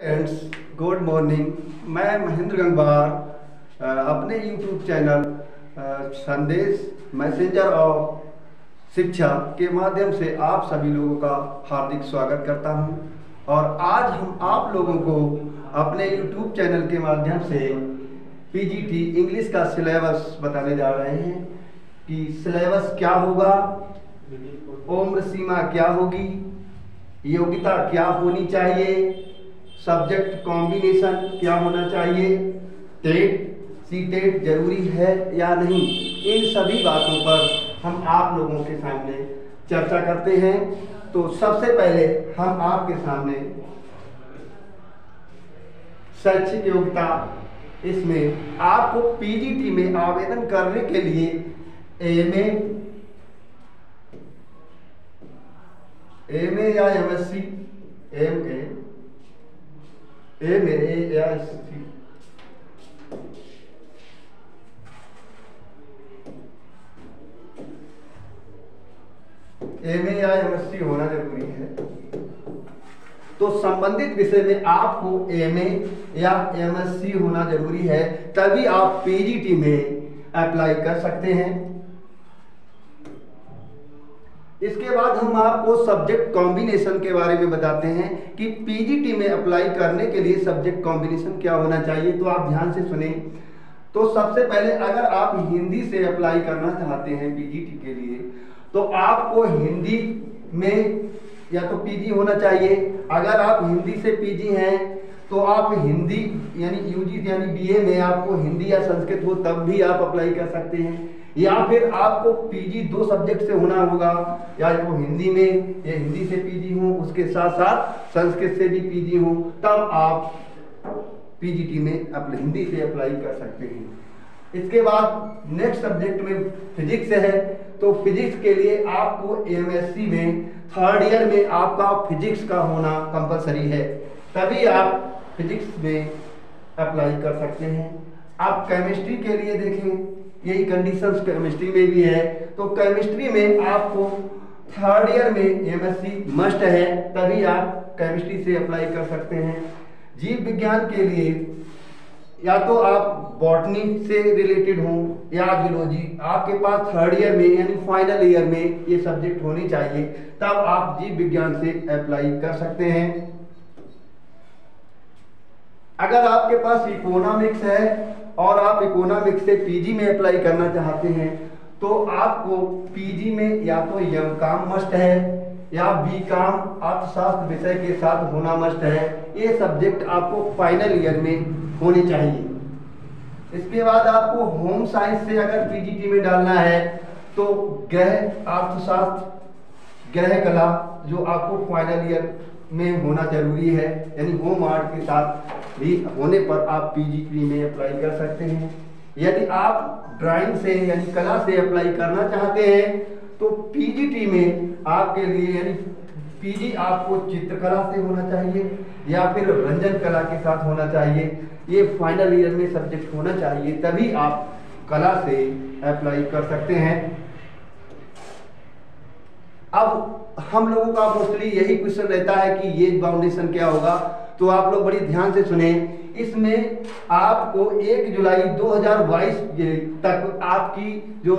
Friends, good morning. मैं महेंद्र गंगवार अपने YouTube channel संदेश मैसेंजर ऑफ शिक्षा के माध्यम से आप सभी लोगों का हार्दिक स्वागत करता हूं। और आज हम आप लोगों को अपने यूट्यूब चैनल के माध्यम से पीजीटी इंग्लिश का सिलेबस बताने जा रहे हैं कि सिलेबस क्या होगा, उम्र सीमा क्या होगी, योग्यता क्या होनी चाहिए, सब्जेक्ट कॉम्बिनेशन क्या होना चाहिए, टेट सीटेट जरूरी है या नहीं। इन सभी बातों पर हम आप लोगों के सामने चर्चा करते हैं। तो सबसे पहले हम आपके सामने शैक्षिक योग्यता, इसमें आपको पीजीटी में आवेदन करने के लिए एमए या एमएससी, एमए या एससी, एमए या एमएससी होना जरूरी है। तो संबंधित विषय में आपको एमए या एमएससी होना जरूरी है, तभी आप पीजीटी में अप्लाई कर सकते हैं। इसके बाद हम आपको सब्जेक्ट कॉम्बिनेशन के बारे में बताते हैं कि पीजीटी में अप्लाई करने के लिए सब्जेक्ट कॉम्बिनेशन क्या होना चाहिए। तो आप ध्यान से सुने। तो सबसे पहले अगर आप हिंदी से अप्लाई करना चाहते हैं पीजीटी के लिए, तो आपको हिंदी में या तो पीजी होना चाहिए। अगर आप हिंदी से पीजी हैं तो आप हिंदी यानी यूजी यानी बीए में आपको हिंदी या संस्कृत हो तब भी आप अप्लाई कर सकते हैं। या फिर आपको पीजी 2 सब्जेक्ट से होना होगा, या तो हिंदी में या हिंदी से पीजी हो, उसके साथ साथ संस्कृत से भी पीजी हो, तब आप पीजीटी में हिंदी से अप्लाई कर सकते हैं। इसके बाद नेक्स्ट सब्जेक्ट में फिजिक्स है। तो फिजिक्स के लिए आपको एमएससी में 3rd ईयर में आपका फिजिक्स का होना कंपलसरी है, तभी आप फिजिक्स में अप्लाई कर सकते हैं। आप केमिस्ट्री के लिए देखें, यही कंडीशंस केमिस्ट्री में भी है। तो केमिस्ट्री में आपको 3rd ईयर में एमएससी मस्ट है, तभी आप केमिस्ट्री से अप्लाई कर सकते हैं। जीव विज्ञान के लिए या तो आप बॉटनी से रिलेटेड हो या जूलॉजी, आपके पास 3rd ईयर में यानी फाइनल ईयर में ये सब्जेक्ट होने चाहिए, तब आप जीव विज्ञान से अप्लाई कर सकते हैं। अगर आपके पास इकोनॉमिक्स है और आप इकोनॉमिक्स से पीजी में अप्लाई करना चाहते हैं, तो आपको पीजी में या तो एमकॉम मस्ट है या बीकॉम अर्थशास्त्र विषय के साथ होना मस्ट है। ये सब्जेक्ट आपको फाइनल ईयर में होने चाहिए। इसके बाद आपको होम साइंस से अगर पीजीटी में डालना है तो गृह अर्थशास्त्र, गृह कला जो आपको फाइनल ईयर में होना जरूरी है, यानी होम आर्ट के साथ भी होने पर आप पीजीटी में अप्लाई कर सकते हैं। यदि आप ड्राइंग से यानी कला से अप्लाई करना चाहते हैं तो पीजीटी में आपके लिए यानी पीजी आपको चित्रकला से होना चाहिए या फिर रंजन कला के साथ होना चाहिए। ये फाइनल ईयर में सब्जेक्ट होना चाहिए, तभी आप कला से अप्लाई कर सकते हैं। अब हम लोगों का मोस्टली यही क्वेश्चन रहता है कि एज बाउंडेशन क्या होगा। तो आप लोग बड़ी ध्यान से सुने। इसमें आपको 1 जुलाई 2022 तक आपकी जो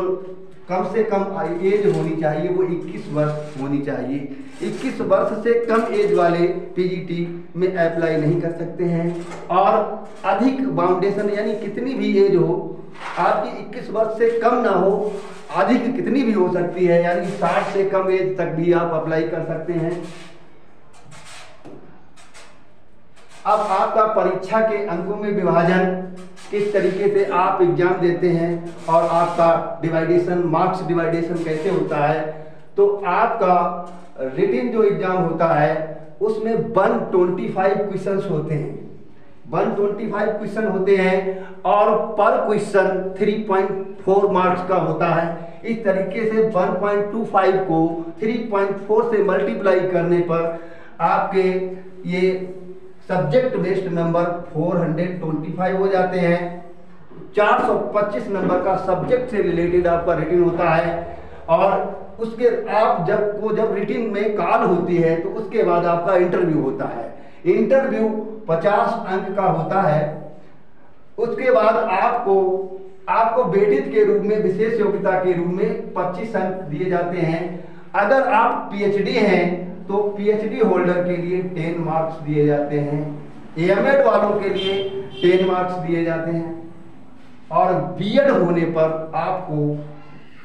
कम से कम एज होनी चाहिए वो 21 वर्ष होनी चाहिए। 21 वर्ष से कम एज वाले पीजीटी में अप्लाई नहीं कर सकते हैं। और अधिक बाउंडेशन यानी कितनी भी एज हो, आपकी 21 वर्ष से कम ना हो, अधिक कितनी भी हो सकती है, यानी 60 से कम एज तक भी आप अप्लाई कर सकते हैं। अब आपका परीक्षा के अंकों में विभाजन, किस तरीके से आप एग्जाम देते हैं और आपका डिवाइडेशन, मार्क्स डिवाइडेशन कैसे होता है। तो आपका रिटन जो एग्जाम होता है उसमें 125 क्वेश्चंस होते हैं, 125 क्वेश्चन होते हैं और पर क्वेश्चन 3.4 मार्क्स का होता है। इस तरीके से 1.25 को 3.4 से मल्टीप्लाई करने पर आपके ये सब्जेक्ट बेस्ड नंबर 425 हो जाते हैं। 425 नंबर का सब्जेक्ट से रिलेटेड आपका रिटन होता है और उसके आप जब रिटिन में कॉल होती है तो उसके बाद आपका इंटरव्यू होता है। इंटरव्यू 50 अंक का होता है। उसके बाद आपको वेटेज के रूप में, विशेष योग्यता के रूप में 25 अंक दिए जाते हैं। अगर आप पीएचडी हैं तो पीएचडी होल्डर के लिए 10 मार्क्स दिए जाते हैं, एमएड वालों के लिए 10 मार्क्स दिए जाते हैं, और बीएड होने पर आपको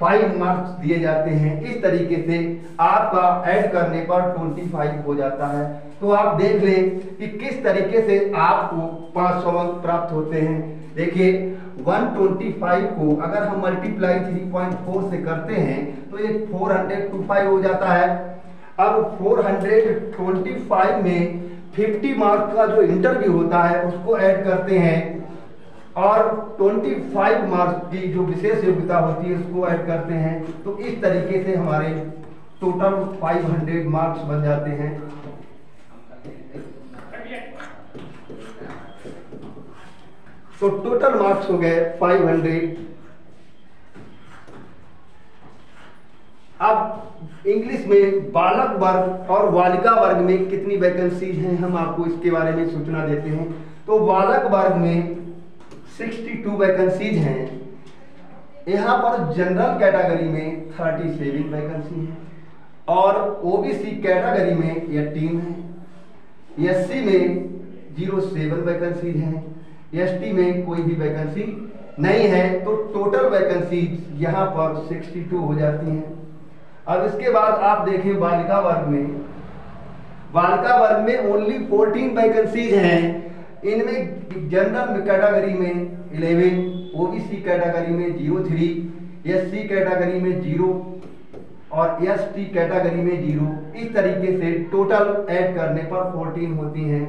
5 मार्क्स दिए जाते हैं। इस तरीके से आपका ऐड करने पर 25 हो जाता है। तो आप देख लें कि किस तरीके से आपको 500 अंक प्राप्त होते हैं। देखिए 125 को अगर हम मल्टीप्लाई 3.4 से करते हैं तो ये 425 हो जाता है। अब 425 में 50 मार्क्स का जो इंटरव्यू होता है उसको ऐड करते हैं, और 25 मार्क्स की जो विशेष योग्यता होती है उसको ऐड करते हैं। तो इस तरीके से हमारे टोटल 500 मार्क्स बन जाते हैं। तो टोटल मार्क्स हो गए 500। अब इंग्लिश में बालक वर्ग और बालिका वर्ग में कितनी वैकेंसीज हैं हम आपको इसके बारे में सूचना देते हैं। तो बालक वर्ग में 62 वैकेंसीज हैं। यहाँ पर जनरल कैटेगरी में 37 वैकेंसी है, और ओबीसी कैटेगरी में 18 है, एससी में 07 वैकेंसीज हैं, एसटी में कोई भी वैकेंसी नहीं है। तो टोटल वैकेंसीज यहाँ पर 62 हो जाती हैं। अब इसके बाद आप देखें बालिका वर्ग में, बालिका वर्ग में ओनली 14 वैकेंसीज हैं। इनमें जनरल कैटेगरी में 11, ओबीसी कैटेगरी में 03, एससी कैटेगरी में 0 और एसटी कैटेगरी में 0। इस तरीके से टोटल ऐड करने पर 14 होती हैं।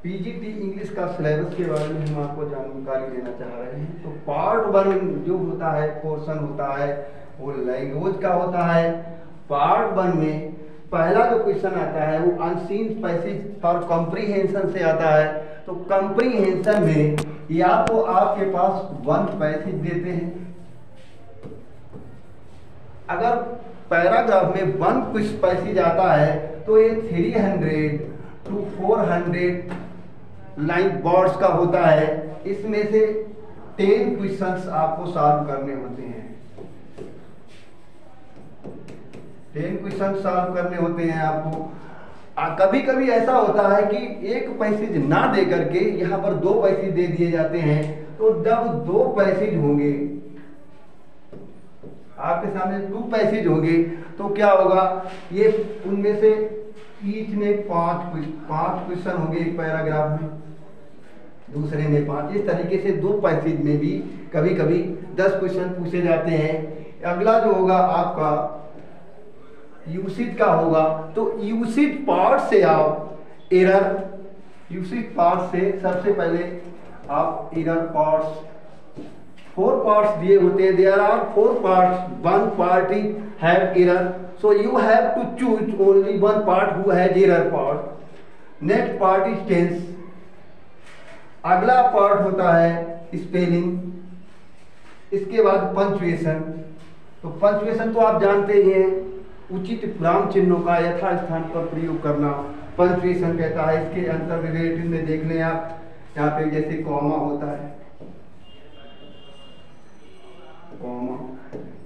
पीजीटी इंग्लिश का सिलेबस के बारे में हम आपको जानकारी देना चाह रहे हैं। तो पार्ट 1 जो होता है, पोर्शन होता है, वो लैंग्वेज का होता है। पार्ट 1 में पहला जो क्वेश्चन आता है वो अनसीन पैसेज फॉर कॉम्प्रीहेंशन से आता है। तो कॉम्प्रीहेंशन में या तो आपके पास 1 पैसेज देते हैं, अगर पैराग्राफ में 1 कुछ पैसेज आता है तो ये 300 to 400 लाइन वर्ड्स का होता है। इसमें से 10 क्वेश्चंस आपको सॉल्व करने होते हैं। 10 क्वेश्चन सॉल्व करने होते हैं आपको। कभी कभी ऐसा होता है कि 1 पैसेज ना दे करके यहाँ पर 2 पैसेज दे दिए जाते हैं। तो जब 2 पैसेज होंगे, आपके सामने 2 पैसेज होंगे, तो क्या होगा, ये उनमें से ईच में 5 क्वेश्चन होंगे एक पैराग्राफ में, दूसरे में 5। इस तरीके से 2 पैसेज में भी कभी कभी 10 क्वेश्चन पूछे जाते हैं। अगला जो होगा आपका यूसेज का होगा। तो यूसेज पार्ट से आप एरर, यूसेज पार्ट से सबसे पहले आप एरर पार्ट्स, 4 पार्ट्स दिए होते हैं। There are 4 parts, 1 part have error, so you have to choose only 1 part who has error part. Next part is tense. अगला पार्ट होता है स्पेलिंग। इसके बाद पंचुएशन। तो पंचुएशन तो आप जानते ही हैं, उचित विराम चिन्हों का यथास्थान पर प्रयोग करना पंचुएशन कहता है। इसके अंतर रिलेटिव में देख लें आप, यहाँ पे जैसे कॉमा होता है, comma,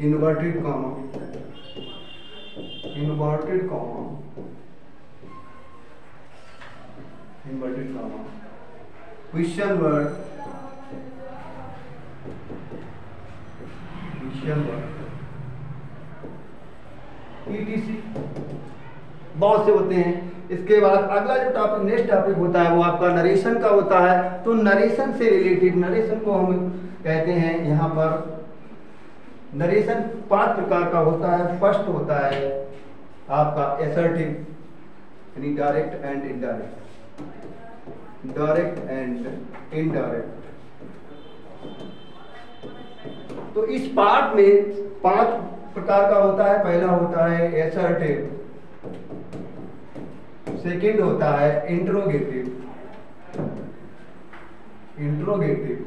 inverted comma, inverted comma, inverted comma, question word, question word, etc, बहुत से होते हैं। इसके बाद अगला जो टॉपिक, नेक्स्ट टॉपिक होता है वो आपका नरेशन का होता है। तो नरेशन से रिलेटेड, नरेशन को हम कहते हैं यहाँ पर, नरेशन 5 प्रकार का होता है। फर्स्ट होता है आपका असर्टिव, यानी direct and indirect, direct and indirect. तो इस पार्ट में 5 प्रकार का होता है। पहला होता है असर्टिव, सेकंड होता है इंट्रोगेटिव, इंट्रोगेटिव,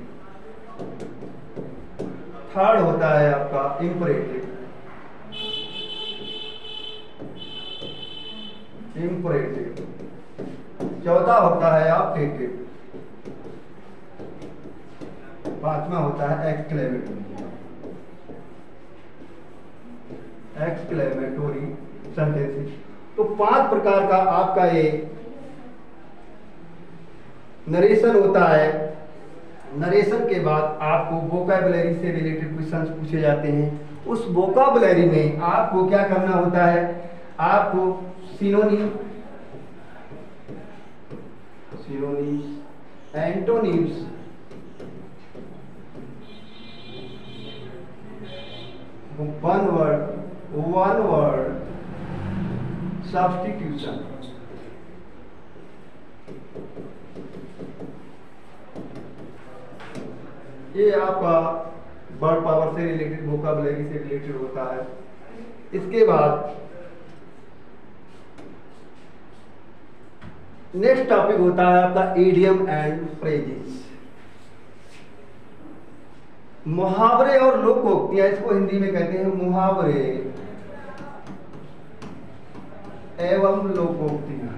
थर्ड होता है आपका इंपरेटिव, इम्परेटिव, चौथा होता है ऑप्टेटिव, पांचवा होता है एक्सक्लेमेटोरी सेंटेंसेस। तो 5 प्रकार का आपका ये नरेशन होता है। नरेशन के बाद आपको वोकैबुलरी से रिलेटेड क्वेश्चंस पूछे जाते हैं। उस वोकैबुलरी में आपको क्या करना होता है, आपको synonym, antonyms, one word substitution, ये आपका वर्ड पावर से रिलेटेड, वोकैबुलरी से रिलेटेड होता है। इसके बाद नेक्स्ट टॉपिक होता है आपका इडियम एंड फ्रेजेस, मुहावरे और लोकोक्तियां। इसको हिंदी में कहते हैं मुहावरे एवं लोकोक्तियां,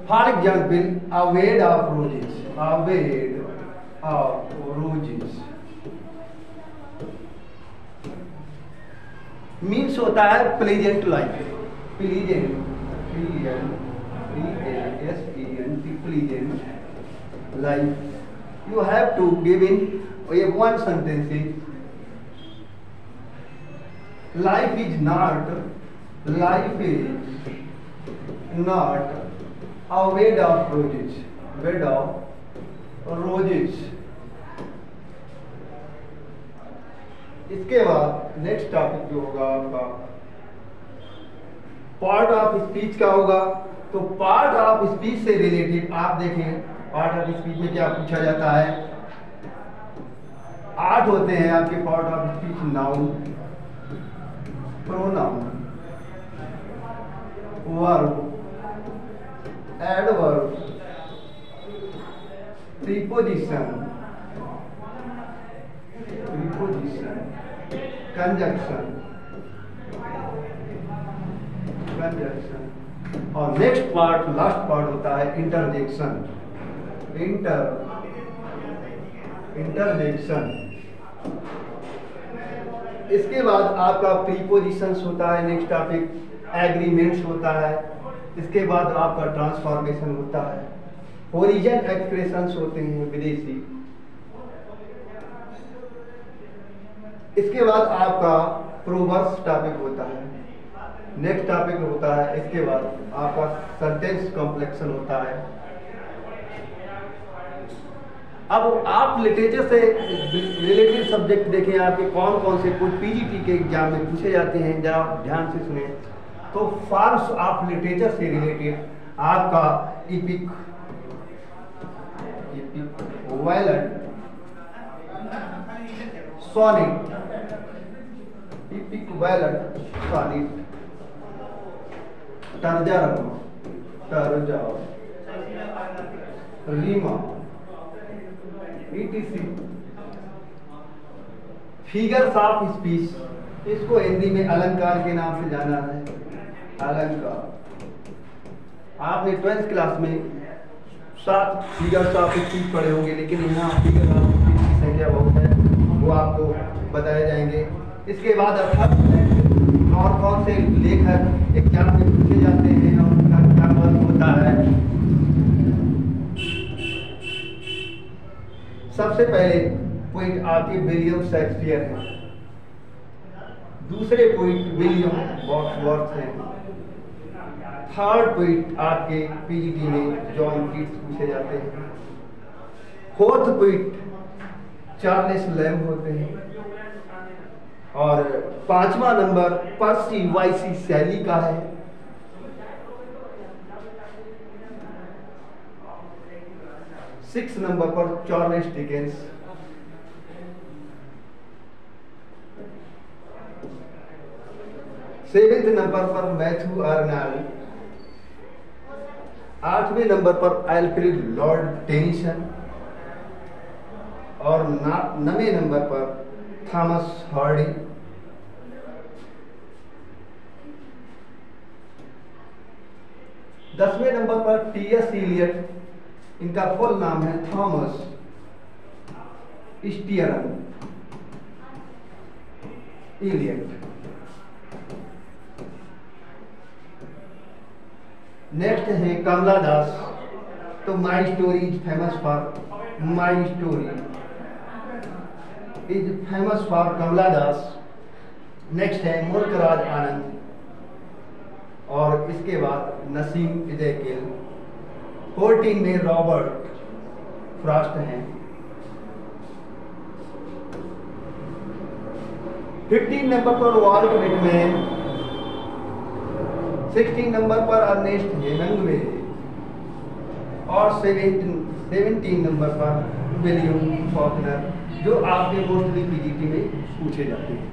for example a bed of roses, means होता है pleasant life, pleasant life. You have to give in one sentence. Life is not a bed of roses. इसके बाद नेक्स्ट टॉपिक जो होगा आपका पार्ट ऑफ स्पीच का होगा। तो पार्ट ऑफ स्पीच से रिलेटेड आप देखें, पार्ट ऑफ स्पीच में क्या पूछा जाता है। 8 होते हैं आपके part of speech, noun, pronoun, verb, adverb, preposition, conjunction, और नेक्स्ट पार्ट, लास्ट पार्ट होता है इंटरजेक्शन। इसके बाद आपका प्रीपोजिशंस होता है। नेक्स्ट टॉपिक एग्रीमेंट्स होता है। इसके बाद आपका ट्रांसफॉर्मेशन होता है। ओरिजिन एक्सप्रेशंस होते हैं विदेशी। इसके बाद आपका प्रोवर्ब्स टॉपिक होता है। नेक्स्ट टॉपिक होता है, इसके बाद आपका सेंटेंस कॉम्प्लेक्शन होता है। अब आप लिटरेचर से रिलेटेड सब्जेक्ट देखें, आपके कौन कौन से कुछ पीजीटी के एग्जाम में पूछे जाते हैं, जरा ध्यान से सुने। तो फॉर्म्स ऑफ लिटरेचर से रिलेटेड आपका epic, violet, sonnet, epic, violet, sonnet, तर्जा, रीमा, etc। फिगर्स ऑफ स्पीच, इसको हिंदी में अलंकार के नाम से जाना है। अलंकार आपने 12th क्लास में 7 फिगर्स ऑफ स्पीच पढ़े होंगे, लेकिन यहाँ फिगर ऑफ स्पीच की संख्या बहुत है, वो आपको बताए जाएंगे। इसके बाद और कौन से लेखक एग्जाम में पूछे जाते हैं और उनका क्या वर्क होता है। सबसे पहले पॉइंट आपके विलियम शेक्सपियर है। दूसरे पॉइंट विलियम वर्ड्सवर्थ है। थर्ड पॉइंट आपके पीजीटी में जॉन कीट्स पूछे जाते हैं। फोर्थ पॉइंट चार्ल्स लैम्ब होते हैं। और 5वां नंबर पर्सी वाइसी शैली का है। 6 नंबर पर चार्ल्स डिकेंस। 7th नंबर पर मैथ्यू आर्नल्ड। 8वें नंबर पर अल्फ्रेड लॉर्ड टेनिसन। और 9वें नंबर पर थॉमस हार्डी। 10वें नंबर पर टी.एस. इलियट, इनका फुल नाम है थॉमस स्टीयरन इलियट। नेक्स्ट है कमला दास। तो my story is famous for my story is famous for Kamala Das. Next है मुल्कराज आनंद और इसके बाद नसीम इज़ेकिएल। 14 में रॉबर्ट फ्रॉस्ट हैं। 15 नंबर पर वॉल्ट विटमैन। 16 नंबर पर अर्नेस्ट हेमिंग्वे और 17 नंबर पर विलियम फॉकनर, जो आपके मोस्टली पीजीटी में पूछे जाते हैं।